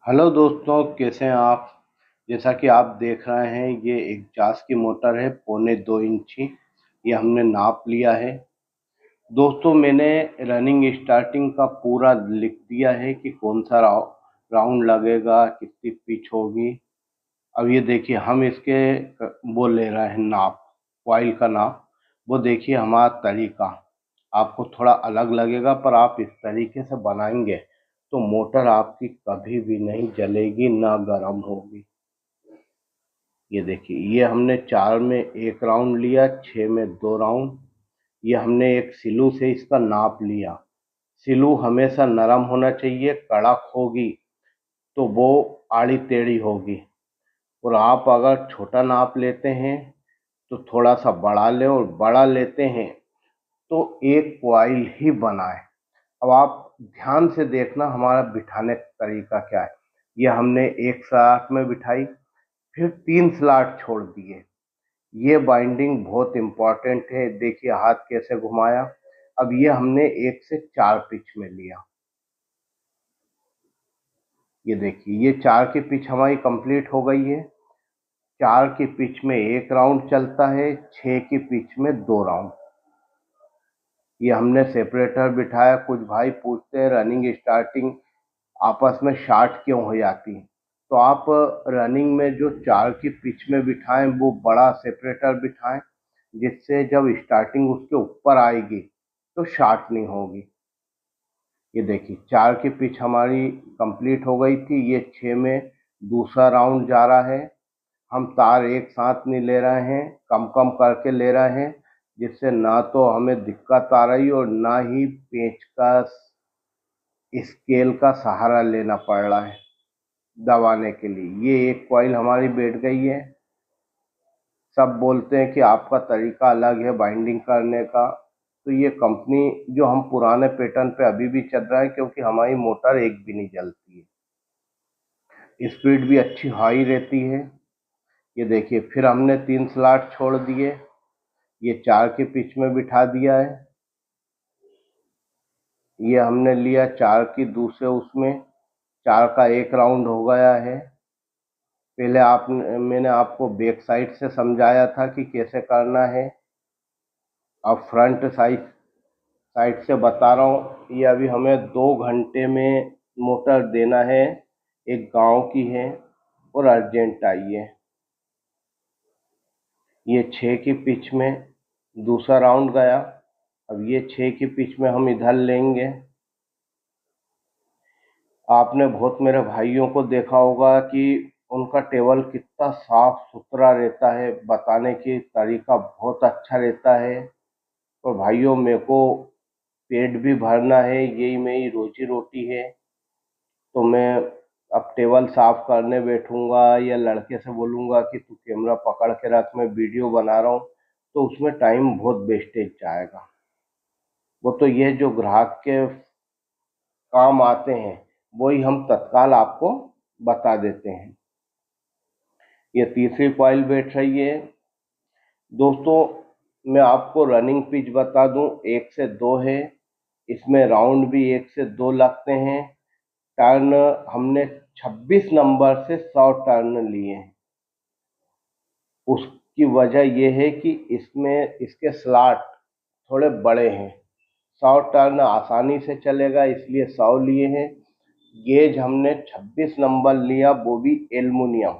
Hello दोस्तों, कैसे हैं आप। जैसा कि आप देख रहे हैं, ये एग्जास्ट की मोटर है 2.25 इंची। ये हमने नाप लिया है। दोस्तों, मैंने रनिंग स्टार्टिंग का पूरा लिख दिया है कि कौन सा राउंड लगेगा, कितनी पिच होगी। अब ये देखिए, हम इसके वो ले रहे हैं नाप, कॉइल का नाप। वो देखिए हमारा तरीका आपको थोड़ा अलग लगेगा, पर आप इस तरीके से बनाएंगे तो मोटर आपकी कभी भी नहीं जलेगी, ना गर्म होगी। ये देखिए, ये हमने 4 में 1 राउंड लिया, 6 में 2 राउंड। ये हमने एक सिलू से इसका नाप लिया। सिलू हमेशा नरम होना चाहिए, कड़क होगी तो वो आड़ी टेढ़ी होगी। और आप अगर छोटा नाप लेते हैं तो थोड़ा सा बड़ा लें, और बड़ा लेते हैं तो एक कॉइल ही बनाए। अब आप ध्यान से देखना हमारा बिठाने का तरीका क्या है। ये हमने एक स्लॉट में बिठाई, फिर 3 स्लॉट छोड़ दिए। ये बाइंडिंग बहुत इम्पोर्टेंट है। देखिए हाथ कैसे घुमाया। अब ये हमने 1 से 4 पिच में लिया। ये देखिए, ये 4 की पिच हमारी कंप्लीट हो गई है। 4 की पिच में 1 राउंड चलता है, 6 की पिच में 2 राउंड। ये हमने सेपरेटर बिठाया। कुछ भाई पूछते हैं रनिंग स्टार्टिंग आपस में शॉर्ट क्यों हो जाती है। तो आप रनिंग में जो 4 की पिच में बिठाएं वो बड़ा सेपरेटर बिठाएं, जिससे जब स्टार्टिंग उसके ऊपर आएगी तो शॉर्ट नहीं होगी। ये देखिए, 4 की पिच हमारी कंप्लीट हो गई थी। ये 6 में दूसरा राउंड जा रहा है। हम तार एक साथ नहीं ले रहे हैं, कम कम करके ले रहे हैं, जिससे ना तो हमें दिक्कत आ रही और ना ही पेंच का स्केल का सहारा लेना पड़ रहा है दबाने के लिए। ये एक कॉइल हमारी बैठ गई है। सब बोलते हैं कि आपका तरीका अलग है बाइंडिंग करने का। तो ये कंपनी जो हम पुराने पैटर्न पे अभी भी चल रहा है, क्योंकि हमारी मोटर एक भी नहीं जलती है, स्पीड भी अच्छी हाई रहती है। ये देखिए, फिर हमने 3 स्लॉट छोड़ दिए। ये 4 के पिच में बिठा दिया है। ये हमने लिया 4 की दूसरे उसमें। 4 का 1 राउंड हो गया है। पहले मैंने आपको बैक साइड से समझाया था कि कैसे करना है। अब फ्रंट साइड साइड से बता रहा हूँ। ये अभी हमें 2 घंटे में मोटर देना है। एक गांव की है और अर्जेंट आई है। ये 6 की पिच में दूसरा राउंड गया। अब ये 6 की पिच में हम इधर लेंगे। आपने बहुत मेरे भाइयों को देखा होगा कि उनका टेबल कितना साफ सुथरा रहता है, बताने की तरीका बहुत अच्छा रहता है। और भाइयों, मेरे को पेट भी भरना है, यही मेरी रोजी रोटी है। तो मैं अब टेबल साफ करने बैठूंगा या लड़के से बोलूंगा कि तू कैमरा पकड़ के रख, मैं वीडियो बना रहा हूँ, तो उसमें टाइम बहुत वेस्टेज जाएगा। वो तो ये जो ग्राहक के काम आते हैं वही हम तत्काल आपको बता देते हैं। ये तीसरी कॉइल बैठ रही है। दोस्तों, मैं आपको रनिंग पिच बता दूं, 1 से 2 है। इसमें राउंड भी 1 से 2 लगते हैं। टर्न हमने 26 नंबर से 100 टर्न लिए हैं। उसकी वजह यह है कि इसमें इसके स्लॉट थोड़े बड़े हैं। 100 टर्न आसानी से चलेगा, इसलिए 100 लिए हैं। गेज हमने 26 नंबर लिया, वो भी एल्युमिनियम।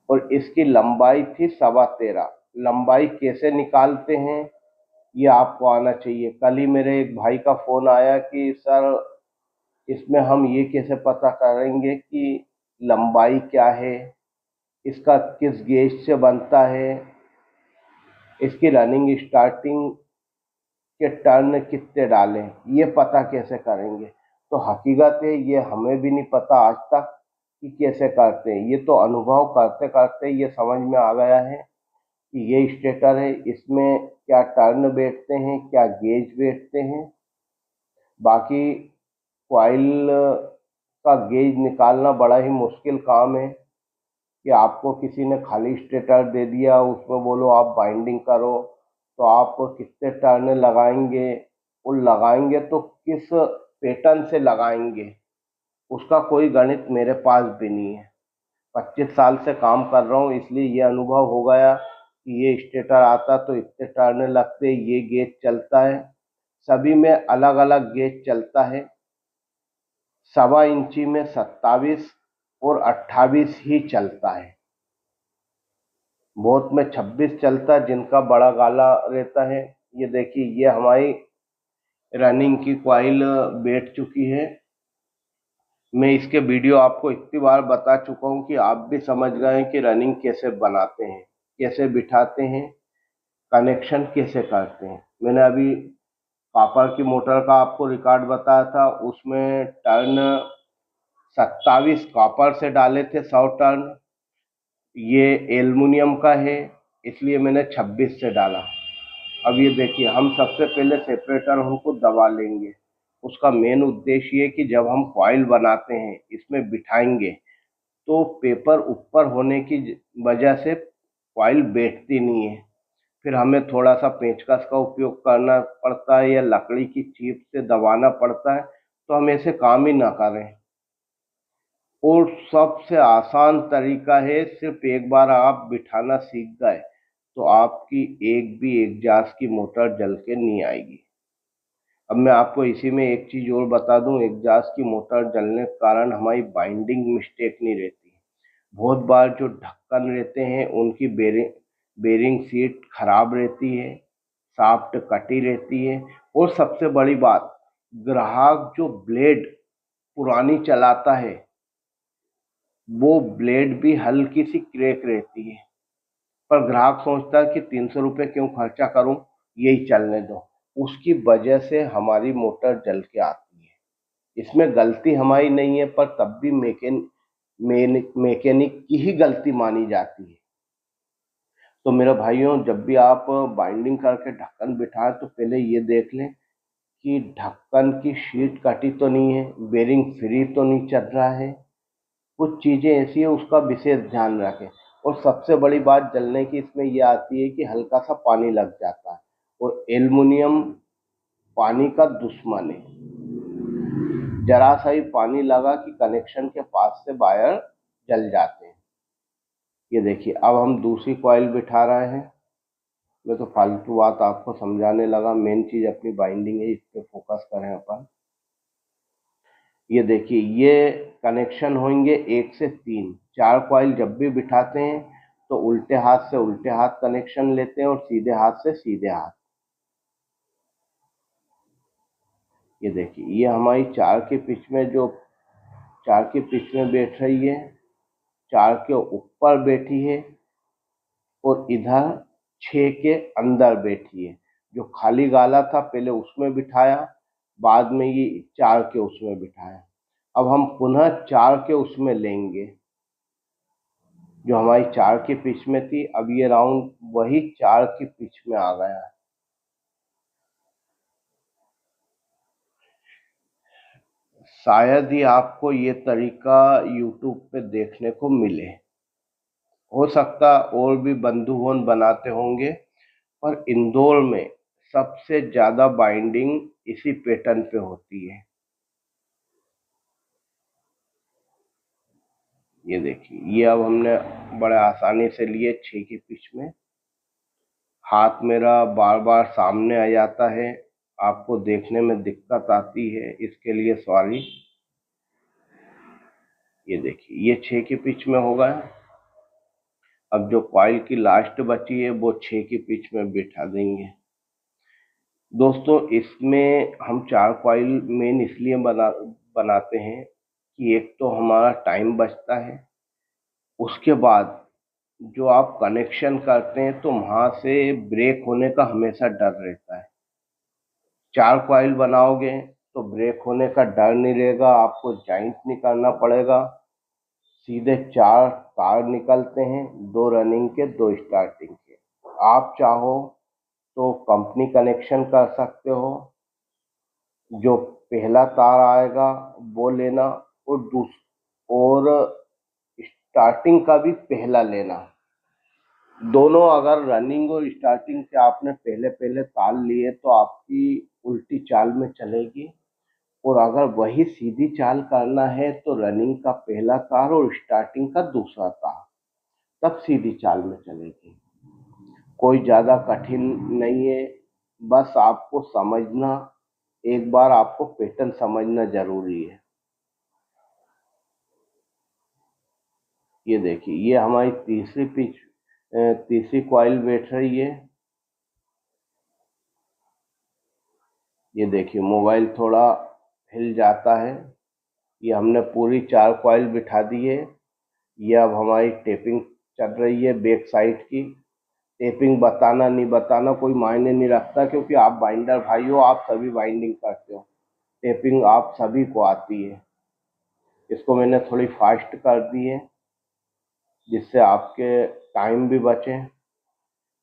और इसकी लंबाई थी 13.25। लंबाई कैसे निकालते हैं ये आपको आना चाहिए। कल ही मेरे एक भाई का फोन आया कि सर, इसमें हम ये कैसे पता करेंगे कि लंबाई क्या है, इसका किस गेज से बनता है, इसकी रनिंग स्टार्टिंग के टर्न कितने डालें, ये पता कैसे करेंगे। तो हकीकत है ये हमें भी नहीं पता आज तक कि कैसे करते हैं। ये तो अनुभव करते करते ये समझ में आ गया है कि ये स्टेटर है, इसमें क्या टर्न बैठते हैं, क्या गेज बैठते हैं। बाकी कॉइल का गेज निकालना बड़ा ही मुश्किल काम है कि आपको किसी ने खाली स्टेटर दे दिया, उसमें बोलो आप बाइंडिंग करो, तो आप कितने टर्न लगाएंगे, और लगाएंगे तो किस पैटर्न से लगाएंगे, उसका कोई गणित मेरे पास भी नहीं है। 25 साल से काम कर रहा हूँ, इसलिए ये अनुभव हो गया कि ये स्टेटर आता तो इतने टर्न लगते, ये गेज चलता है। सभी में अलग अलग गेज चलता है। 1.25 इंची में 27 और 28 ही चलता है। बहुत में 26 चलता है, जिनका बड़ा गाला रहता है। ये देखिए, ये हमारी रनिंग की कॉइल बैठ चुकी है। मैं इसके वीडियो आपको इतनी बार बता चुका हूँ कि आप भी समझ गए हैं कि रनिंग कैसे बनाते हैं, कैसे बिठाते हैं, कनेक्शन कैसे करते हैं। मैंने अभी कॉपर की मोटर का आपको रिकॉर्ड बताया था, उसमें टर्न 27 कॉपर से डाले थे 100 टर्न। ये एल्युमिनियम का है, इसलिए मैंने 26 से डाला। अब ये देखिए, हम सबसे पहले सेपरेटर हमको दबा लेंगे। उसका मेन उद्देश्य ये कि जब हम कॉइल बनाते हैं, इसमें बिठाएंगे, तो पेपर ऊपर होने की वजह से कॉइल बैठती नहीं है। फिर हमें थोड़ा सा पेंचकस का उपयोग करना पड़ता है या लकड़ी की चीप से दबाना पड़ता है, तो हम ऐसे काम ही ना करें। और सबसे आसान तरीका है, सिर्फ एक बार आप बिठाना सीख गए तो आपकी एक भी एग्जास्ट की मोटर जल के नहीं आएगी। अब मैं आपको इसी में एक चीज और बता दूं, एग्जास्ट की मोटर जलने के कारण हमारी बाइंडिंग मिस्टेक नहीं रहती। बहुत बार जो ढक्कन रहते हैं उनकी बेरिंग सीट खराब रहती है, शाफ्ट कटी रहती है। और सबसे बड़ी बात, ग्राहक जो ब्लेड पुरानी चलाता है, वो ब्लेड भी हल्की सी क्रैक रहती है। पर ग्राहक सोचता है कि 300 रुपये क्यों खर्चा करूं, यही चलने दो। उसकी वजह से हमारी मोटर जल के आती है। इसमें गलती हमारी नहीं है, पर तब भी मैकेनिक की ही गलती मानी जाती है। तो मेरे भाइयों, जब भी आप बाइंडिंग करके ढक्कन बिठाएं तो पहले ये देख लें कि ढक्कन की शीट कटी तो नहीं है, बेरिंग फ्री तो नहीं चल रहा है। कुछ चीज़ें ऐसी है, उसका विशेष ध्यान रखें। और सबसे बड़ी बात जलने की इसमें यह आती है कि हल्का सा पानी लग जाता है, और एल्युमिनियम पानी का दुश्मन है। जरा सा ही पानी लगा कि कनेक्शन के पास से वायर जल जाते हैं। ये देखिए, अब हम दूसरी कॉइल बिठा रहे हैं। मैं तो फालतू बात आपको समझाने लगा, मेन चीज अपनी बाइंडिंग है, इस पे फोकस करें अपन। ये देखिए, ये कनेक्शन होंगे 1 से 3। 4 कॉइल जब भी बिठाते हैं तो उल्टे हाथ से उल्टे हाथ कनेक्शन लेते हैं और सीधे हाथ से सीधे हाथ। ये देखिए, ये हमारी 4 के पिच में, जो 4 के पिच में बैठ रही है, 4 के ऊपर बैठी है, और इधर 6 के अंदर बैठी है। जो खाली गाला था पहले उसमें बिठाया, बाद में ये 4 के उसमें बिठाया। अब हम पुनः 4 के उसमें लेंगे, जो हमारी 4 की पिच में थी। अब ये राउंड वही 4 की पिच में आ गया है। शायद ही आपको ये तरीका YouTube पे देखने को मिले। हो सकता और भी बंधुवन बनाते होंगे, पर इंदौर में सबसे ज्यादा बाइंडिंग इसी पैटर्न पे होती है। ये देखिए, ये अब हमने बड़े आसानी से लिए 6 की पिच में। हाथ मेरा बार बार सामने आ जाता है, आपको देखने में दिक्कत आती है, इसके लिए सॉरी। ये देखिए, ये 6 की पिच में होगा। अब जो कॉइल की लास्ट बची है वो 6 की पिच में बिठा देंगे। दोस्तों, इसमें हम 4 कॉइल मेन इसलिए बनाते हैं कि एक तो हमारा टाइम बचता है, उसके बाद जो आप कनेक्शन करते हैं तो वहां से ब्रेक होने का हमेशा डर रहता है। 4 कॉइल बनाओगे तो ब्रेक होने का डर नहीं रहेगा, आपको जॉइंट नहीं करना पड़ेगा। सीधे 4 तार निकलते हैं, 2 रनिंग के 2 स्टार्टिंग के। आप चाहो तो कंपनी कनेक्शन कर सकते हो, जो पहला तार आएगा वो लेना, और और स्टार्टिंग का भी पहला लेना। दोनों अगर रनिंग और स्टार्टिंग से आपने पहले पहले ताल लिए तो आपकी उल्टी चाल में चलेगी, और अगर वही सीधी चाल करना है तो रनिंग का पहला तार और स्टार्टिंग का दूसरा तार, तब सीधी चाल में चलेगी। कोई ज़्यादा कठिन नहीं है, बस आपको समझना, एक बार आपको पैटर्न समझना जरूरी है। ये देखिए, ये हमारी तीसरी कॉइल बैठ रही है। ये देखिए, मोबाइल थोड़ा हिल जाता है। ये हमने पूरी 4 कॉइल बिठा दी है। ये अब हमारी टेपिंग चल रही है बैक साइड की। टेपिंग बताना नहीं बताना कोई मायने नहीं रखता, क्योंकि आप बाइंडर भाई हो, आप सभी बाइंडिंग करते हो, टेपिंग आप सभी को आती है। इसको मैंने थोड़ी फास्ट कर दी है, जिससे आपके टाइम भी बचे।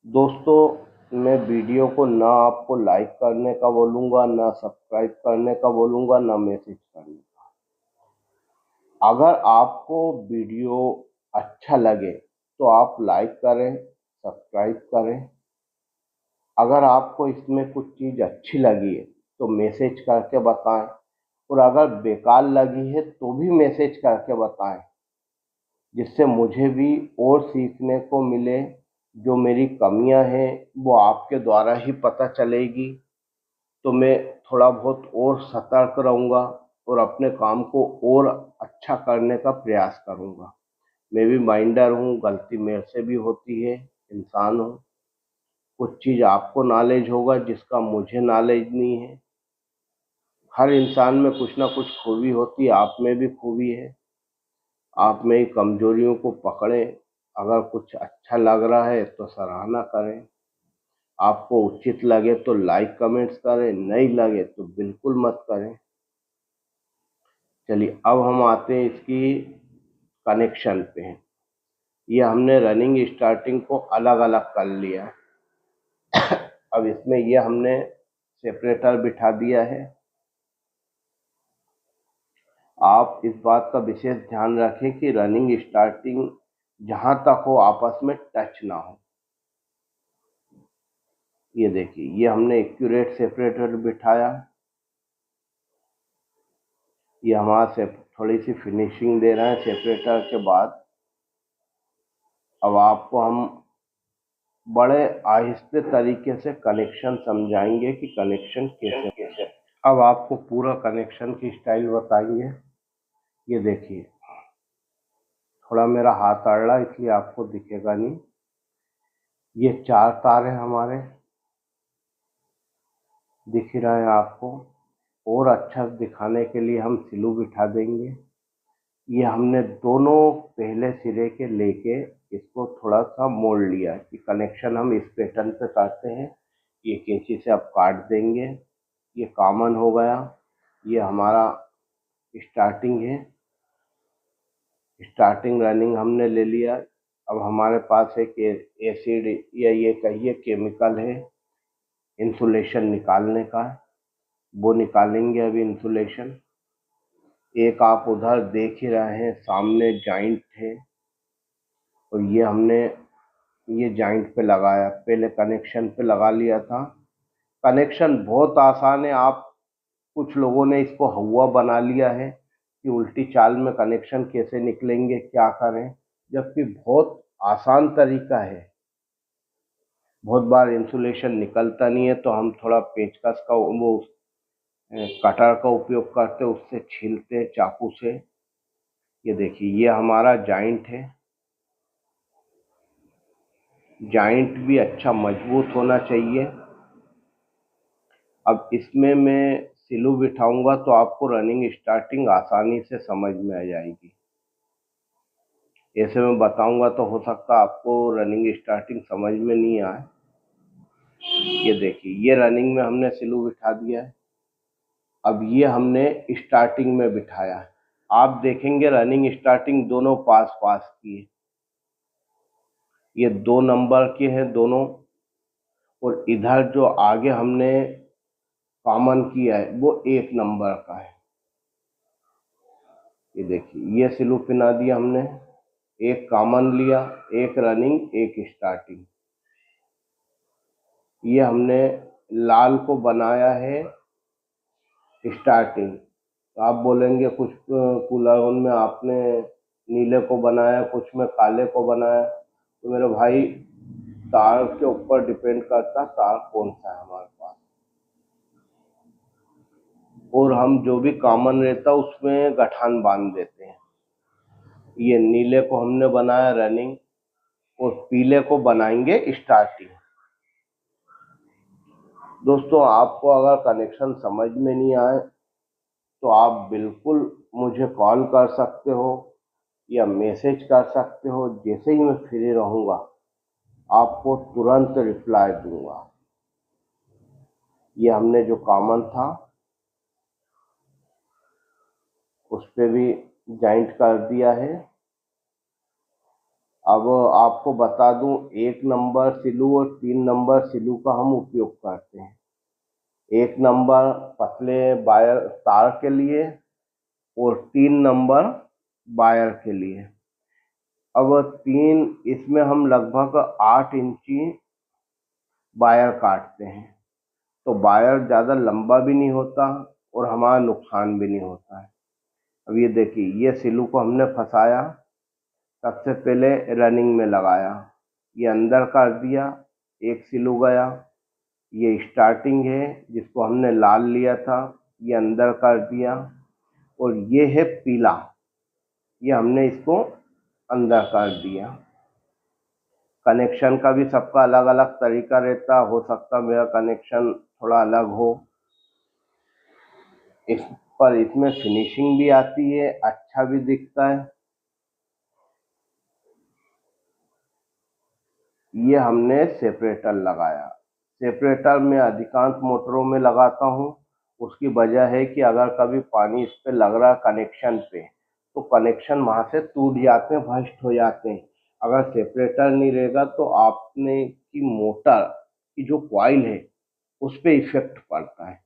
दोस्तों, मैं वीडियो को ना आपको लाइक करने का बोलूँगा, ना सब्सक्राइब करने का बोलूँगा, ना मैसेज करने का। अगर आपको वीडियो अच्छा लगे तो आप लाइक करें, सब्सक्राइब करें। अगर आपको इसमें कुछ चीज़ अच्छी लगी है तो मैसेज करके बताएं, और अगर बेकार लगी है तो भी मैसेज करके बताएं, जिससे मुझे भी और सीखने को मिले। जो मेरी कमियां हैं वो आपके द्वारा ही पता चलेगी, तो मैं थोड़ा बहुत और सतर्क रहूँगा और अपने काम को और अच्छा करने का प्रयास करूँगा। मैं भी माइंडर हूँ, गलती मेरे से भी होती है, इंसान हूँ। कुछ चीज़ आपको नॉलेज होगा जिसका मुझे नॉलेज नहीं है। हर इंसान में कुछ ना कुछ खूबी होती है, आप में भी खूबी है। आप में ही कमजोरियों को पकड़ें। अगर कुछ अच्छा लग रहा है तो सराहना करें, आपको उचित लगे तो लाइक कमेंट्स करें, नहीं लगे तो बिल्कुल मत करें। चलिए, अब हम आते हैं इसकी कनेक्शन पे। ये हमने रनिंग स्टार्टिंग को अलग अलग कर लिया है। अब इसमें ये हमने सेपरेटर बिठा दिया है। आप इस बात का विशेष ध्यान रखें कि रनिंग स्टार्टिंग जहां तक हो आपस में टच ना हो। ये देखिए, ये हमने एक्यूरेट सेपरेटर बिठाया। ये हमारा से थोड़ी सी फिनिशिंग दे रहे हैं सेपरेटर के बाद। अब आपको हम बड़े आहिस्ते तरीके से कनेक्शन समझाएंगे कि कनेक्शन कैसे कैसे। अब आपको पूरा कनेक्शन की स्टाइल बताएंगे। ये देखिए, थोड़ा मेरा हाथ अड़ रहा इसलिए आपको दिखेगा नहीं। ये 4 तार हैं हमारे, दिख ही रहे हैं आपको। और अच्छा दिखाने के लिए हम सिलू बिठा देंगे। ये हमने दोनों पहले सिरे के लेके इसको थोड़ा सा मोड़ लिया कि कनेक्शन हम इस पैटर्न पे करते हैं। ये कैंची से अब काट देंगे। ये कॉमन हो गया। ये हमारा स्टार्टिंग है। स्टार्टिंग रनिंग हमने ले लिया। अब हमारे पास एक एसिड या ये कहिए केमिकल है इंसुलेशन निकालने का, वो निकालेंगे अभी इंसुलेशन। एक आप उधर देख ही रहे हैं सामने जॉइंट है, और ये हमने ये जॉइंट पे लगाया, पहले कनेक्शन पे लगा लिया था। कनेक्शन बहुत आसान है। आप कुछ लोगों ने इसको हवा बना लिया है कि उल्टी चाल में कनेक्शन कैसे निकलेंगे, क्या करें, जबकि बहुत आसान तरीका है। बहुत बार इंसुलेशन निकलता नहीं है तो हम थोड़ा पेचकस का वो कटर का उपयोग करते, उससे छीलते चाकू से। ये देखिए, ये हमारा जॉइंट है। जॉइंट भी अच्छा मजबूत होना चाहिए। अब इसमें मैं सिलू बिठाऊंगा तो आपको रनिंग स्टार्टिंग आसानी से समझ में आ जाएगी। ऐसे मैं बताऊंगा तो हो सकता आपको रनिंग स्टार्टिंग समझ में नहीं आए। ये देखिए, ये रनिंग में हमने सिलू बिठा दिया है। अब ये हमने स्टार्टिंग में बिठाया है। आप देखेंगे रनिंग स्टार्टिंग दोनों पास पास की है। ये 2 नंबर के हैं दोनों, और इधर जो आगे हमने कॉमन किया है वो 1 नंबर का है। ये देखिए, ये सिलू पिना दिया हमने, एक कॉमन लिया, एक रनिंग, एक स्टार्टिंग। ये हमने लाल को बनाया है स्टार्टिंग, आप बोलेंगे कुछ कूलर में आपने नीले को बनाया, कुछ में काले को बनाया, तो मेरे भाई तार के ऊपर डिपेंड करता तार कौन सा है हमारे पास, और हम जो भी कॉमन रहता उसमें गठान बांध देते हैं। ये नीले को हमने बनाया रनिंग, और पीले को बनाएंगे स्टार्टिंग। दोस्तों, आपको अगर कनेक्शन समझ में नहीं आए तो आप बिल्कुल मुझे कॉल कर सकते हो या मैसेज कर सकते हो। जैसे ही मैं फ्री रहूँगा आपको तुरंत रिप्लाई दूंगा। ये हमने जो कॉमन था उस पर भी जॉइंट कर दिया है। अब आपको बता दूं, 1 नंबर सिलू और 3 नंबर सिलू का हम उपयोग करते हैं। 1 नंबर पतले वायर तार के लिए और 3 नंबर वायर के लिए। अब 3 इसमें हम लगभग 8 इंची वायर काटते हैं, तो वायर ज़्यादा लंबा भी नहीं होता और हमारा नुकसान भी नहीं होता है। अब ये देखिए, ये सिलू को हमने फंसाया, सबसे पहले रनिंग में लगाया, ये अंदर कर दिया, एक सिलू गया। ये स्टार्टिंग है जिसको हमने लाल लिया था, ये अंदर कर दिया। और ये है पीला, ये हमने इसको अंदर कर दिया। कनेक्शन का भी सबका अलग अलग तरीका रहता, हो सकता मेरा कनेक्शन थोड़ा अलग हो। इस पर इसमें फिनिशिंग भी आती है, अच्छा भी दिखता है। ये हमने सेपरेटर लगाया। सेपरेटर में अधिकांश मोटरों में लगाता हूँ। उसकी वजह है कि अगर कभी पानी इस पे लग रहा कनेक्शन पे, तो कनेक्शन वहाँ से टूट जाते हैं, भस्ट हो जाते हैं। अगर सेपरेटर नहीं रहेगा तो आपने की मोटर की जो कॉइल है उस पे इफेक्ट पड़ता है।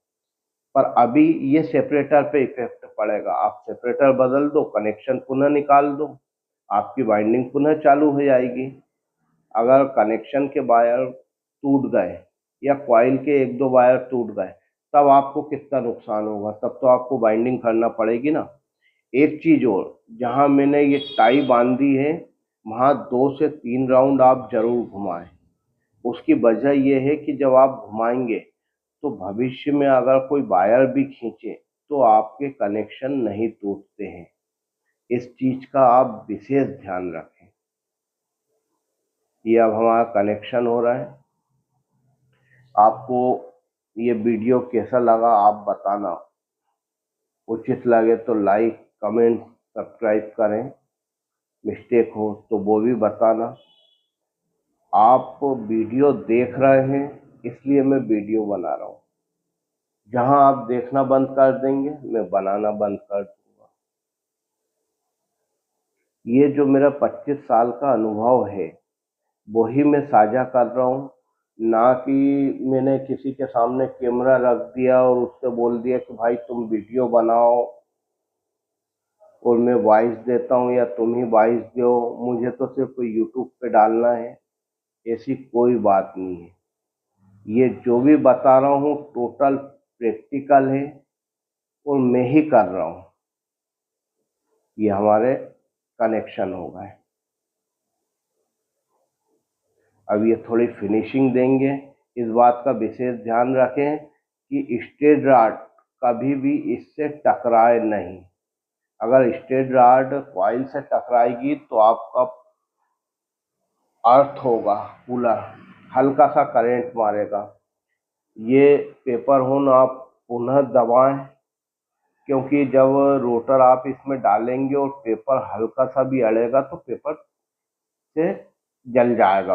पर अभी ये सेपरेटर पे इफेक्ट पड़ेगा। आप सेपरेटर बदल दो, कनेक्शन पुनः निकाल दो, आपकी वाइंडिंग पुनः चालू हो जाएगी। अगर कनेक्शन के वायर टूट गए या कॉइल के 1-2 वायर टूट गए, तब आपको कितना नुकसान होगा, तब तो आपको बाइंडिंग करना पड़ेगी ना। एक चीज और, जहां मैंने ये टाई बांधी है वहां 2 से 3 राउंड आप जरूर घुमाएं। उसकी वजह यह है कि जब आप घुमाएंगे तो भविष्य में अगर कोई वायर भी खींचे तो आपके कनेक्शन नहीं टूटते हैं। इस चीज का आप विशेष ध्यान रखें। ये अब हमारा कनेक्शन हो रहा है। आपको ये वीडियो कैसा लगा आप बताना। उचित लगे तो लाइक, कमेंट, सब्सक्राइब करें। मिस्टेक हो तो वो भी बताना। आप वीडियो देख रहे हैं इसलिए मैं वीडियो बना रहा हूँ। जहां आप देखना बंद कर देंगे मैं बनाना बंद कर दूंगा। ये जो मेरा 25 साल का अनुभव है वही मैं साझा कर रहा हूँ, ना कि मैंने किसी के सामने कैमरा रख दिया और उससे बोल दिया कि भाई तुम वीडियो बनाओ और मैं वॉइस देता हूँ या तुम ही वॉइस दो, मुझे तो सिर्फ यूट्यूब पे डालना है। ऐसी कोई बात नहीं है। ये जो भी बता रहा हूँ टोटल प्रैक्टिकल है और मैं ही कर रहा हूँ। ये हमारे कनेक्शन हो गए। अब ये थोड़ी फिनिशिंग देंगे। इस बात का विशेष ध्यान रखें कि स्ट्रेट रॉड कभी भी इससे टकराए नहीं। अगर स्ट्रेट रॉड कॉइल से टकराएगी तो आपका अर्थ होगा, कूलर हल्का सा करंट मारेगा। ये पेपर होन आप पुनः दबाएं, क्योंकि जब रोटर आप इसमें डालेंगे और पेपर हल्का सा भी अड़ेगा तो पेपर से जल जाएगा।